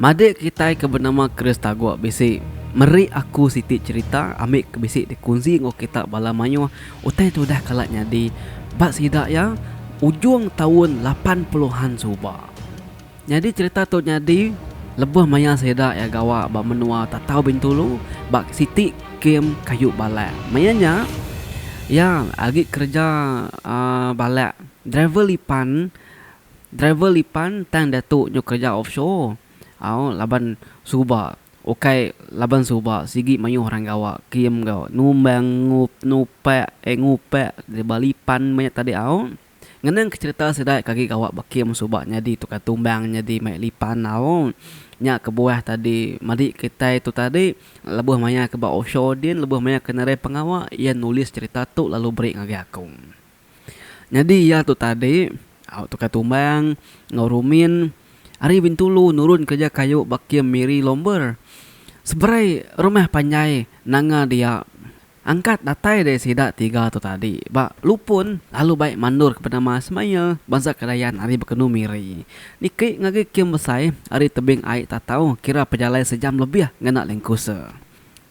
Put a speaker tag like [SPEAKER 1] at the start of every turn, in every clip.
[SPEAKER 1] Madik kita ke bernama Chris Tagua bisi meri aku siti cerita ambil ke bisi dikunci ngok kita bala manyo utai tu dah kalaknya di bak sidak ya ujung tahun 80-an suba. Jadi cerita tu jadi lebih maya sedak ya gawa bak menua tak tahu bintulu bak siti kem kayu balak. Mayanya ya agi kerja balak driver lipan tang datuk nyo kerja offshore. Laban suba okay laban suba sigi mayu orang gawa kiem gawa numbang ngupek di balipan banyak tadi ngeneng cerita sedai kaki gawa bakiem suba nyadi tukar tumbang nyadi mai lipan nya ke buah tadi madi kita itu tadi lebuh maya ke ba offshore din lebuh maya ke narai pengawa ia nulis cerita tu lalu break ngagi aku nyadi ya tu tadi tukar tumbang ngorumin Ari bintulu nurun kerja kayu bakiem miri lomber. Seberai rumah panjai nanga dia angkat datai dari sidak 3 tu tadi. Bak lupun lalu baik mandur kepada mas maya bangsa kedayan ari berkenu miri. Niki ngagi kiem besai ari tebing air tak tahu kira perjalanan sejam lebih ngena lengkusa.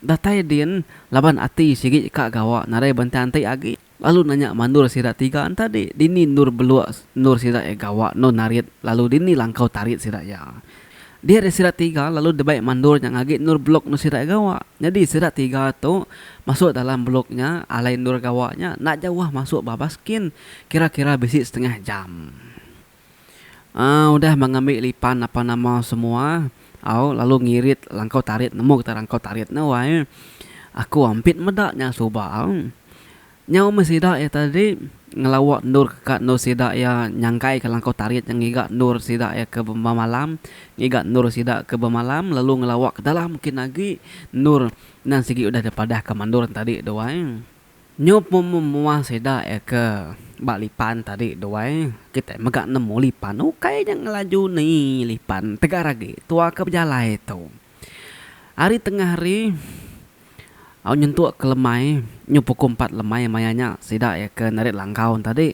[SPEAKER 1] Datai din laban ati sigi kak gawa narai bantai agi. Lalu nanya mandur sidak 3 tadi dini nur beluak nur sidak gawa no narit lalu dini langkau tarit sidak ya. Dia ada sidak 3 lalu debaik mandur yang agi nur blok no sidak gawa. Jadi sidak 3 tu masuk dalam bloknya alai nur gawanya nak jauh masuk babaskin kira-kira besi setengah jam. Udah mengambil lipan apa nama semua. Lalu ngirit langkau tarit nemu kita langkau tarit na wai. Aku ampit medaknya subah. Nyau mesida ya tadi ngelawak nur ke nur sida ya nyangkai ke langkau tarit yang ngigat nur sida ya ke bemalam ngigat nur sida ke bemalam lalu ngelawak ke dalam mungkin lagi nur nan sigi udah daripada ke mandur tadi doang nyop memuah sida ya ke balipan tadi doang kita megak nemu lipan kayaknya ngelaju nih lipan tegar lagi tua ke berjalan itu hari tengah hari nyentuh ke lemai nyupuku 4 lemai mayanya sidak ya ke narik langkau tadi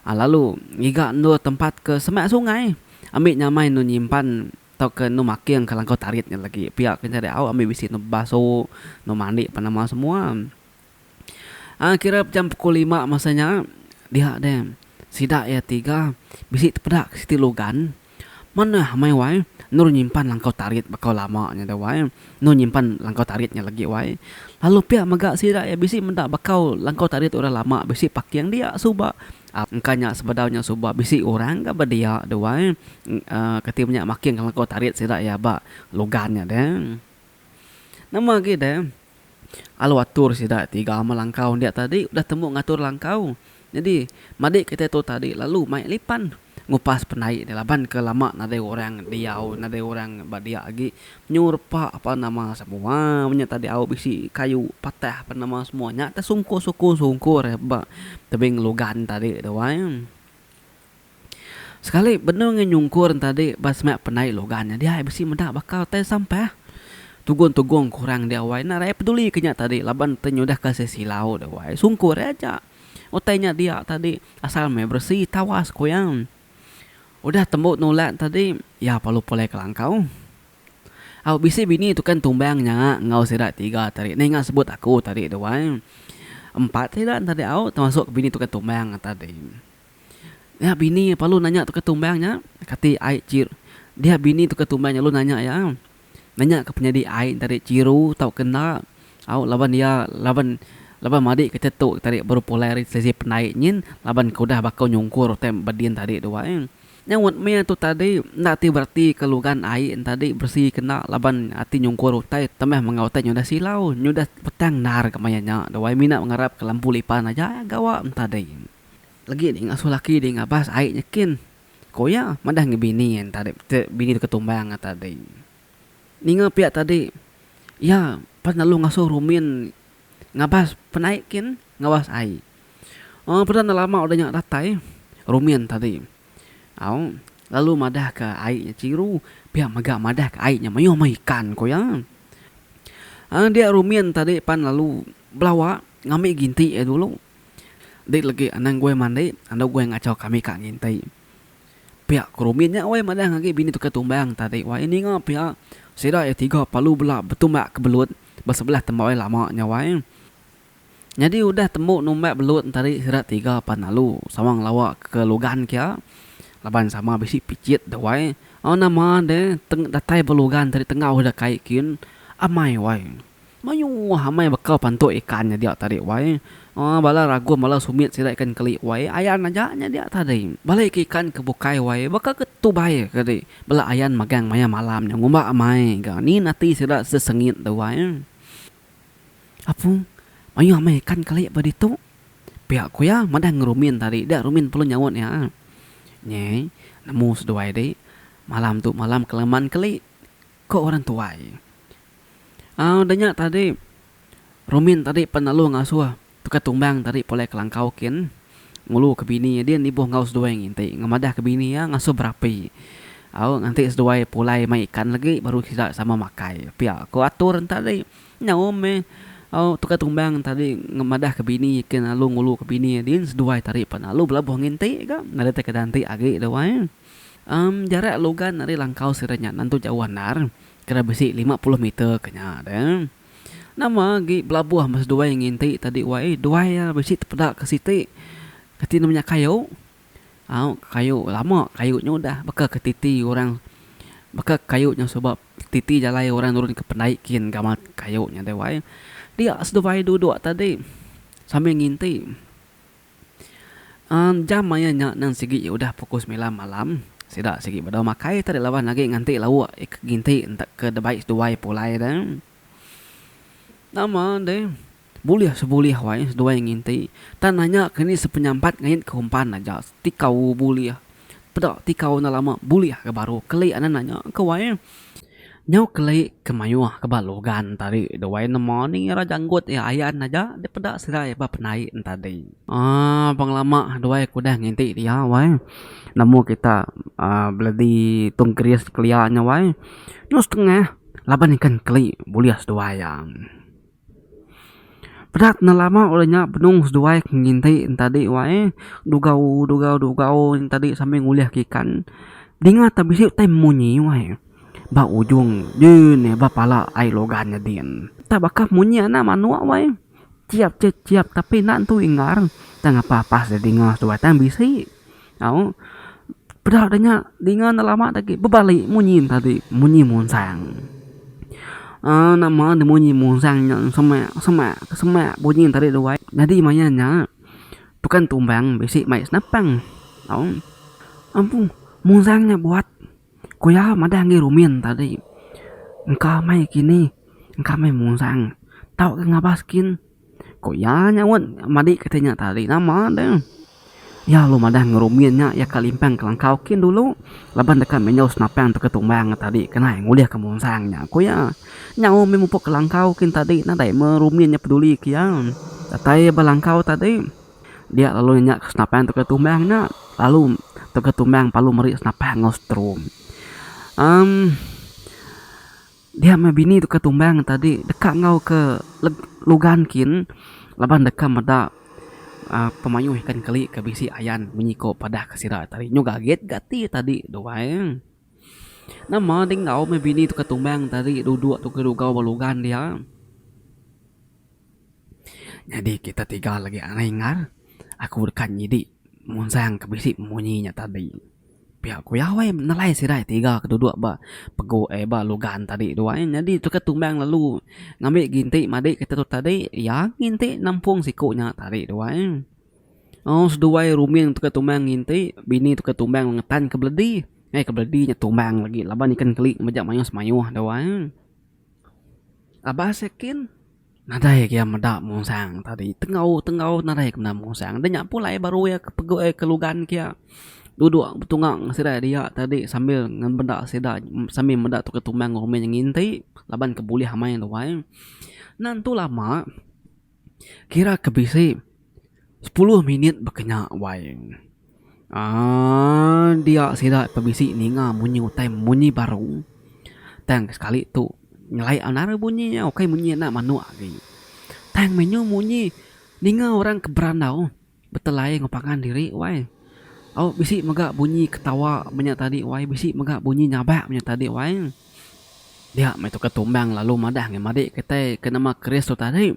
[SPEAKER 1] lalu ngiga nu tempat ke semak sungai ambil nyamai nu nyimpan atau ke nu making ke langkau taritnya lagi pihak ke cari ambil bisi nu baso nu mandi panama semua kira jam pukul 5 masanya dia deh sidak ya 3 bisi tepedak siti logan mana mai wai nur nyimpan langkau tarit bakal lama nya dah wai nur nyimpan langkau taritnya lagi wai lalu pihak megak sidak ya bisi mendak bakal langkau tarit orang lama bisi pakai yang dia suba engkanya sebadaunya suba bisi orang ka badia dah wai ketimnya makin langkau tarit sidak ya ba logannya deh nama gitu deh alu atur sidak 3 melangkau dia tadi udah temu ngatur langkau jadi madik kita tu tadi lalu mai lipan ngupas penai laban ke lama nade orang diau nade orang badia lagi nyurpa apa nama semua nya tadi au bisi kayu patah apa nama semuanya ta sungkur ba tebing logan tadi doang sekali bener nyungkur tadi bas mak penai logannya dia bisi mendak bakal teh sampai tugun kurang dia wai na peduli kenya tadi laban tenyudah ke silau dah wai sungkur aja otainya dia tadi asal me bersih tawas koyang udah tembuk nolak tadi ya perlu polai ke langkau bisi bini itu kan tumbangnya ngau sidak 3 tadi nenga sebut aku tadi doang 4 tidak tadi termasuk bini itu kan tumbang tadi ya bini perlu nanya tu ke tumbangnya kati ai cir dia bini tu ke tumbangnya lu nanya ya nanya ke penyedi ai tadi ciru tau kena laban madi kita tu tadi baru polai sesi penaiknya laban kau dah bakal nyungkur tem badin tadi doang nyawat mea tu tadi nak ti berarti kelugan air tadi bersih kena laban ati nyungkur utai temeh mengautai nyudah silau nyudah petang nar kemayanya dawai mina mengharap ke lampu lipan aja gawa tadi lagi ni ngasuh laki di ngabas air nyekin koya madah ngebini tadi bini tu ketumbang tadi ninga pihak tadi ya pas lalu ngasuh rumin ngabas penaikin ngawas air pernah lama udah nyak datai rumin tadi lalu madah ke airnya ciru pihak megak madah ke airnya mayu ikan ko ya dia rumian tadi pan lalu belawa ngambil ginti dulu dik lagi anang gue mandi anda gue ngacau kami kak ginti Pihak keruminnya wai madang lagi bini tukar tumbang tadi. Wai ini ngah pihak sida ya tiga palu belak betumbak ke belut bersebelah tembak wai lama nyawai. Jadi udah tembuk numbak belut tadi sida tiga pan lalu sawang lawak ke lugan kia. Laban sama bisi picit dah wai. Oh nama deh datai belugan tadi tengah udah kaikin amai wai. Mayu amai bakal pantuk ikannya dia tadi wai. Oh bala ragu malah sumit sida ikan keli wai ayan aja nya dia tadi. Balik ikan ke bukai wai bakal ketubai kadi. Bala ayan magang maya malamnya ngumba amai ga. Ni nanti sida sesengit dah wai. Apa? Mayu amai ikan keli baditu. Pihak ku ya madang rumin tadi. Dah rumin perlu nyawut ya. Nye, nemu seduai deh. Malam tu malam kelaman keli. Kok orang tuai. Danya tadi. Rumin tadi penalu ngasuh. Tukar tumbang tadi boleh kelangkau kin. Ngulu ke bini dia nibuh ngau seduai nginti. Ngamadah ke bini ya ngasuh berapi. Nanti seduai pulai mai ikan lagi baru kita sama makai. Pia aku atur tadi. Nyawom tukar tumbang tadi ngemadah ke bini kin lalu ngulu ke bini dia seduai tadi penalu belabuh nginti ka. Ngadete ke danti agi dawai. Jarak logan dari langkau siranya nantu jauhan nar. Kira besi 50 meter kenya deh. Nama gi belabuh mas dua yang nginti tadi wai dua ya besi terpedak ke siti. Kati namanya kayu. Kayu lama kayunya udah bakal ke titi orang bakal kayunya sebab titi jalai orang turun ke pendaikin gamat kayunya deh wai. Dia sedua duduk tadi sambil nginti. Jam mayanya nang sigi udah pukul 9 malam. Sida sigi pada makai tadi lawan lagi nganti lawa nginti entak ke debai dua pulai dah. Nama deh buliah sebuliah wai dua yang nginti tanahnya kini sepenyampat ngait ke umpan aja tikau buliah pedak tikau na lama buliah ke baru keli anak nanya ke wai nyau keli ke mayuah ke balogan tadi dua nama ni raja anggut ya ayan aja dia pedak serai apa penai tadi penglama dua kuda nginti dia wai namu kita beladi tungkris kelianya wai nyus tengah laban ikan keli buliah dua yang pedat na lama olehnya penung seduai ngintai tadi wae dugau tadi sampai nguliah kikan dingat tapi sih tem munyi wae ba ujung jeun ya ba pala ai logannya din tak bakal munyi ana manua wae ciap tapi nak tu ingar tak apa-apa jadi ngas dua tam bisi pedat nya dingat na lama tadi bebalik munyi tadi munyi monsang nama bunyi musang yang semak bunyi tadi doai. Jadi mayanya bukan tumbang besi mai snapang. Ampun musangnya buat kuya madang rumin tadi. Engkau mai kini, engkau mai musang. Tahu ke ngabaskin? Kuya nyawon madi katanya tadi nama deh. Ya lu madang ngeruminnya ya kalimpang kelangkaukin dulu. Laban dekat menyau snapang tu ketumbang tadi kena nguliah ke musangnya. Kuya nyawa memupuk kelangkaukin tadi nadai meruminnya peduli kian. Tatai balangkau tadi dia lalu nyak snapang tu ketumbangnya lalu tu ketumbang palu meri snapang ngostrum. Dia mabini tu ketumbang tadi dekat ngau ke lugan kin laban dekat meda pemayuh ikan keli ke bisi ayan menyiko pada kesira tadi nyogaget gati tadi doang. Nama ding ngau mabini tu ketumbang tadi duduk tu kedugau balugan dia. Jadi kita tiga lagi aneh ngar. Aku dekat nyidi munsang ke bisi munyinya tadi. Pihak ku ya wai nalai sirai tiga keduduk ba pego ba lugan tadi doang. Jadi tu ketumbang lalu ngambil ginti madi kita tu tadi ya ginti nampung sikunya tadi doang. Seduai rumin tu ketumbang ginti bini tu ketumbang ngetan ke beledi. Ke beledinya tumbang lagi laban ikan keli majak mayos mayuh doang. Abah sekin nadai kia medak musang tadi tengau nadai kena musang dan nyak pulai baru ya ke lugan kia. Duduk betungang sida dia tadi sambil ngan benda sida sambil mendak tu ketumbang rumen yang nginti laban kebuli hamai doang. Nantu lama kira kebisi 10 minit berkenyak wae. Dia sida pebisi ninga munyi utai munyi baru. Tang sekali tu nyelai anara bunyinya oke munyi nak manu lagi. Tang menyu munyi ninga orang keberandau betelai ngopangan diri wae. Oh, bisi magak bunyi ketawa banyak tadi wai, bisi magak bunyi nyabak banyak tadi wai. Dia mai tu ketumbang lalu madah nge madik kete kena mak keris tu tadi.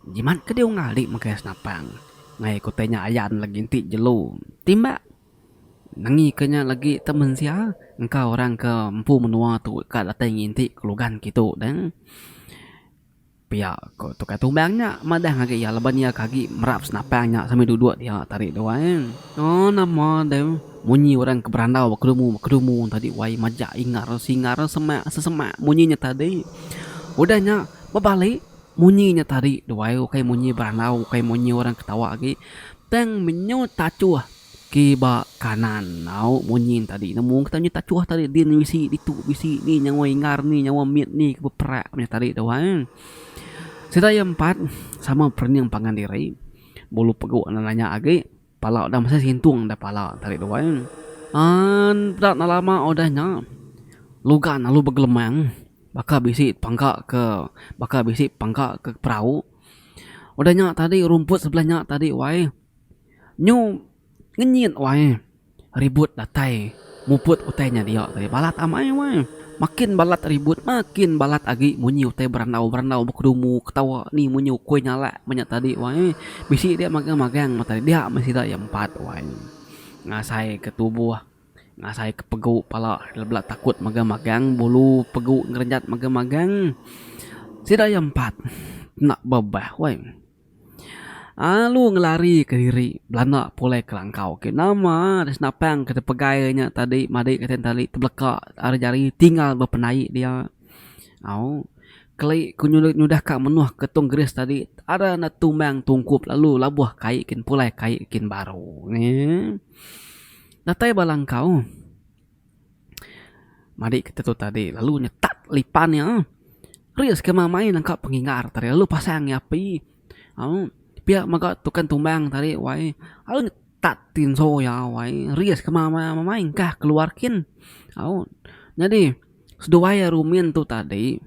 [SPEAKER 1] Jiman ke dia ngali makai senapang. Ngai ku tanya ayan lagi inti jelu. Timba nangi kenya lagi temen sia. Engkau orang ke empu menua tu ka datang inti kelugan gitu dan pia ko tu ketumbangnya madah ngagi ya leban ya kaki merap senapangnya sampai duduk dia tarik doang. Oh nama dem munyi orang ke berandau kedumu tadi wai majak ingar singar semak sesemak munyinya tadi. Udahnya berbalik munyinya tadi doai kayak munyi berandau kayak munyi orang ketawa lagi. Teng menyo tacuah kiba kanan nau munyi tadi namun katanya tacuah tadi dia bisi ni nyawa ingar ni nyawa miet ni keperak punya tadi doang. Saya empat sama perniang pangan diri bulu pegu nanya lagi pala udah masa sintung dah pala tarik doang. Tak lama udahnya luga nalu begelemang baka bisi pangka ke perahu. Udahnya tadi rumput sebelahnya tadi wai nyu ngenyit wai ribut datai muput utainya dia tadi balat amai wai makin balat ribut makin balat agi munyi utai berandau berkedumu ketawa ni munyi kue nyala banyak tadi wai bisi dia magang mata dia masih tak yang empat wai ngasai ke tubuh ngasai ke pegu pala belak takut magang bulu pegu ngerenjat magang sida yang empat nak babah wai. Lu ngelari ke diri belanda pulai ke langkau ke nama ada senapang kata pegainya tadi madi kata tadi terbelakak ada jari tinggal berpenai dia. Kelai nyudah kak menuh ketung geris tadi ada na tumbang tungkup lalu labuh kaikin pulai kaikin baru ni. Datai balangkau madi kata tu tadi lalu nyetak lipannya rias ke main nangkap pengingar tadi lalu pasang api. Pihak maka tukan tumbang tadi wai alu tatin so ya wai rias ke main kah keluarkin jadi sedua rumin tu tadi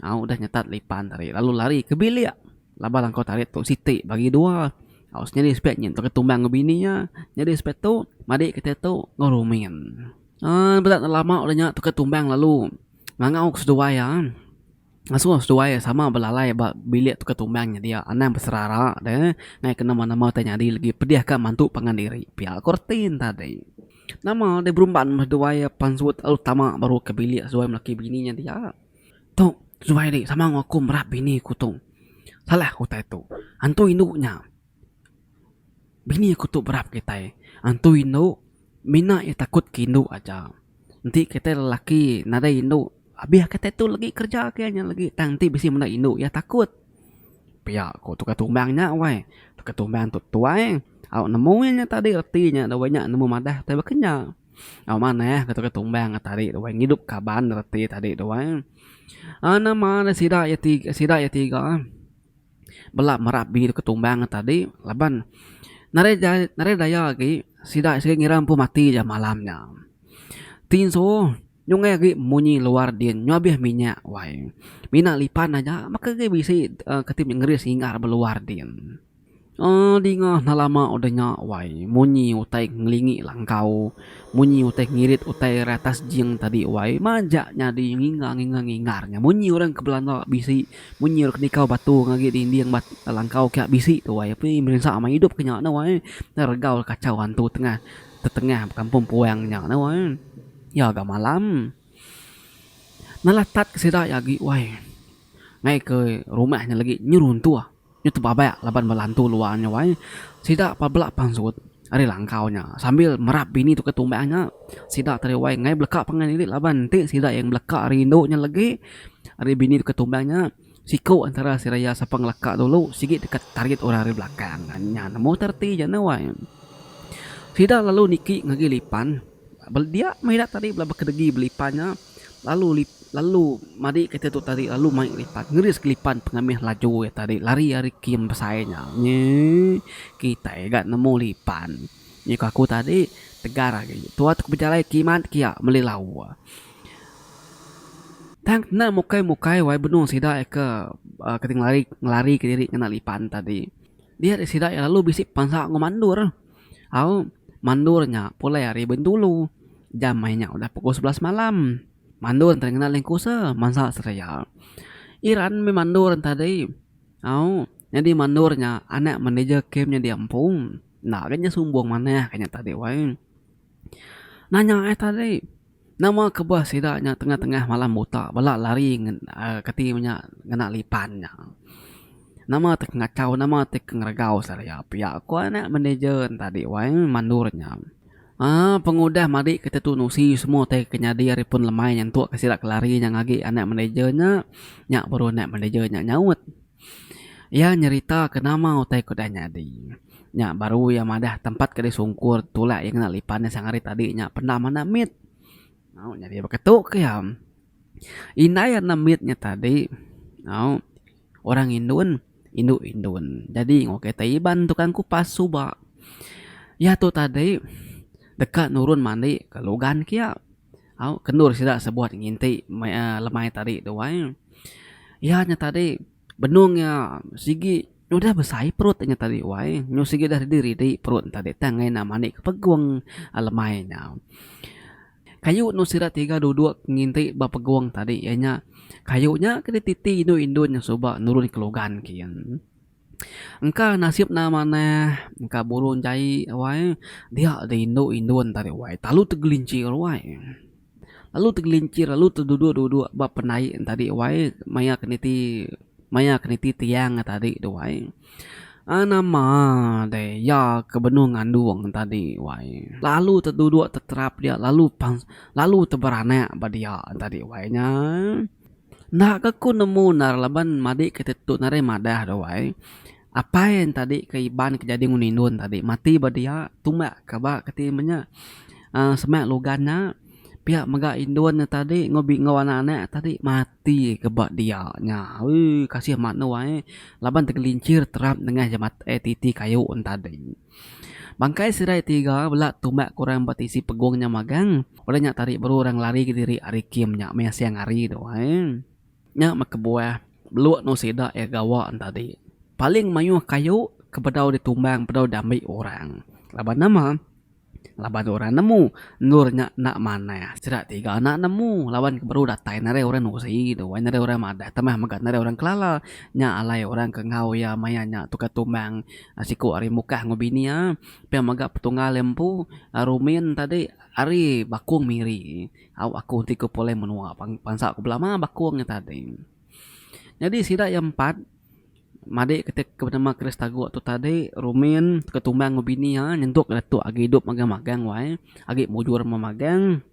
[SPEAKER 1] udah nyetat lipan tadi lalu lari ke bilik laba langkau tarik tu siti bagi dua jadi spek nyentuh ke tumbang ke bininya jadi spek tu madi kita tu ngorumin berat lama udahnya tu ke tumbang lalu ngangau sedua ya Asuh sesuai sama belalai bilik tu ketumbangnya dia anang berserara deh ngai kena mana-mana tanya di lagi pediah kan mantu pangan diri pihak kortin tadi nama dia berumpan berduaya pansut utama baru ke bilik sesuai melaki bininya dia tu sesuai deh sama ngaku merap bini kutung salah kutai tu antu induknya bini kutu berap kita antu induk mina ya takut kindu aja nanti kita lelaki nada induk Abih kata tu lagi kerja kayaknya lagi nanti bisi mana induk ya takut. Pihak ko tu ketumbangnya wai. Tu ketumbang tu tuai. Nemunya tadi retinya dah banyak nemu madah tapi kenya. Mana ya kata ketumbang tadi wai ngidup kaban reti tadi wai. Nama ada sida ya tiga. Belak merap bini tu ketumbang tadi laban. Nare daya lagi sida ngira pu mati jam malamnya. Tinso Nyong lagi munyi luar din nyobih minyak wai. Mina lipan aja maka ge bisi ketip ngeris hingar beluar din. Dingah nalama odanya wai. Munyi utai ngelingi langkau. Munyi utai ngirit utai ratas jing tadi wai. Majaknya di ngingarnya. Munyi orang ke Belanda bisi. Munyi orang nikau batu ngagi di indiang langkau kayak bisi tu wai. Tapi merasa sama hidup kenya na wai. Regau kacau hantu tengah kampung puangnya na wai. Ya agak malam nalatat ke sida lagi wai ngai ke rumahnya lagi nyeruntuh nyu babaya laban melantu luarnya wai sida pabelak pangsut ari langkaunya sambil merap bini tu ketumbangnya sida tadi wai ngai belekak pangan ini laban ti sida yang belekak rindunya lagi ari bini tu ketumbangnya siku antara siraya sapang lekak dulu sikit dekat tarik orang dari belakang nya nemu terti jana wai sida lalu niki ngagi lipan dia mahidat tadi belah kedegi belipannya lalu madi kita tu tadi lalu main lipat ngeris kelipan pengambil laju ya tadi lari kim pesainya kita gak nemu lipan ni aku tadi tegar lagi tua tu berjalan kiman kia melilau tang na mukai wai benung sida ke keting lari ke diri kena lipan tadi dia sida lalu bisik pansa ngomandur Mandurnya pulai hari Bengkulu. Jam mainnya udah pukul 11 malam. Mandur terkenal lengkusa, masa seraya. Iran me mandur tadi. Jadi mandurnya anak manajer gamenya di Ampung. Nah, kayaknya sumbung mana kayaknya tadi wae. Nanya tadi. Nama kebah sidaknya tengah-tengah malam buta, balak lari ketimnya ngena lipannya. Nama tek ngacau, nama tek ngergau saya. Pihak aku anak manajer tadi wae mandurnya. Pengudah mari kita tu nusi semua teh kenyadi hari pun lemai yang tua kasih lari yang lagi anak manajernya nyak baru anak manajernya nyaut. Ya nyerita kenama utai kuda nyadi. Nyak baru ya madah tempat kede sungkur tulak yang nak lipannya sang hari tadi nyak pernah mana mit. Nyadi beketuk ya. Inai namitnya tadi. Orang Indun, Indun. Jadi ngoke taiban tukang kupas suba. Ya tuh tadi dekat nurun mandi ke logan kia. Kendur sida sebuat nginti lemai tadi doang. Ya nya tadi benungnya sigi udah besai perut nya tadi wae. Nyu sigi dah diri di perut tadi tangai na mandi ke peguang lemainya. Kayu nu sira tiga duduk nginti bapeguang tadi nya kayunya ke titi Indun yang coba nurun ke logan kian. Engka nasib namanya engka burun cai wae dia di Indun tadi wae lalu tergelincir wae lalu terduduk bab penai tadi wae maya keniti tiang tadi do wae nama deh ya kebenung ngandung tadi wae lalu terduduk terterap dia lalu terberanak badia tadi wae nya nak aku nemu nar laban madi ketetut nare madah do wae apa yang tadi keiban kejadian Indun tadi mati badia tumbak kaba ketimanya semak logannya pihak mega Indun tadi ngobi ngawana tadi mati kebak dia nya kasih makna wae laban tergelincir terap dengan jamat titi kayu tadi bangkai sirai tiga belak tumbak kurang batisi pegungnya magang olehnya tarik baru orang lari ke diri ari kimnya mea siang hari doang nya makebuah beluak no sida gawa tadi paling mayu kayu kebedau ditumbang pedau damai orang laban orang nemu nurnya nak mana ya sedak tiga anak nemu lawan baru datai nare orang nusi gitu wae nare orang madah temah magat nare orang kelala nya alai orang ke ngau ya mayanya tuka tumbang siku ari mukah ngobini ya pe magat petunggal lempu rumin tadi ari bakung miri aku tiku pole menua pansa aku belama bakungnya tadi jadi sidak yang 4 Made ketika bernama Kristago tu tadi rumin ketumbang ngobini ya nyentuk tu agi hidup magang-magang wae agi mujur memagang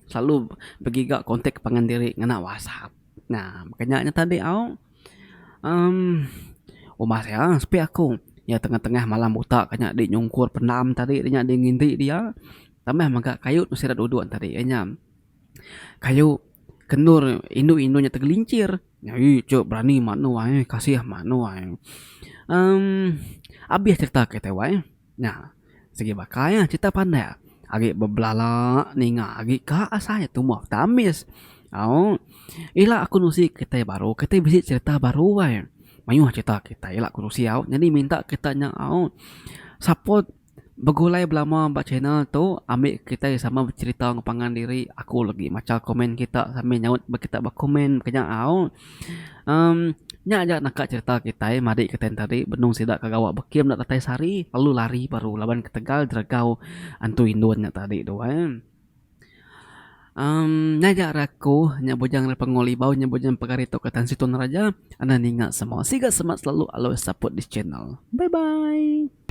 [SPEAKER 1] selalu begiga kontak pangandiri ngena WhatsApp. Nah, makanya tadi mas ya sepi aku ya tengah-tengah malam buta kanya di nyungkur penam tadi nya di nginti dia tambah maga kayu nusira duduk tadi nya kayu kendur indu-indunya tergelincir. Ya cuk berani manu wae kasih manu wae. Abis cerita kita wae. Nah, segi bakaya cerita pandai. Agi beblala ninga agi ka asanya tuh mau tamis. Ila aku nusi kita baru, kita bisa cerita baru wae. Mayu cerita kita ila aku nusi jadi minta kita nya support begulai belama mbak channel tu ambil kita sama bercerita ngepangan diri aku lagi macam komen kita sambil nyaut kita berkomen kena nya aja nak cerita kita mari kita tadi benung sidak kagawa bekim nak tatai sari lalu lari baru lawan ke Tegal dragau antu Indunnya tadi doang nya raku nya bujang pengoli bau nya bujang pegarito ketan situn raja anda ningat semua siga semat selalu alo support this channel bye bye.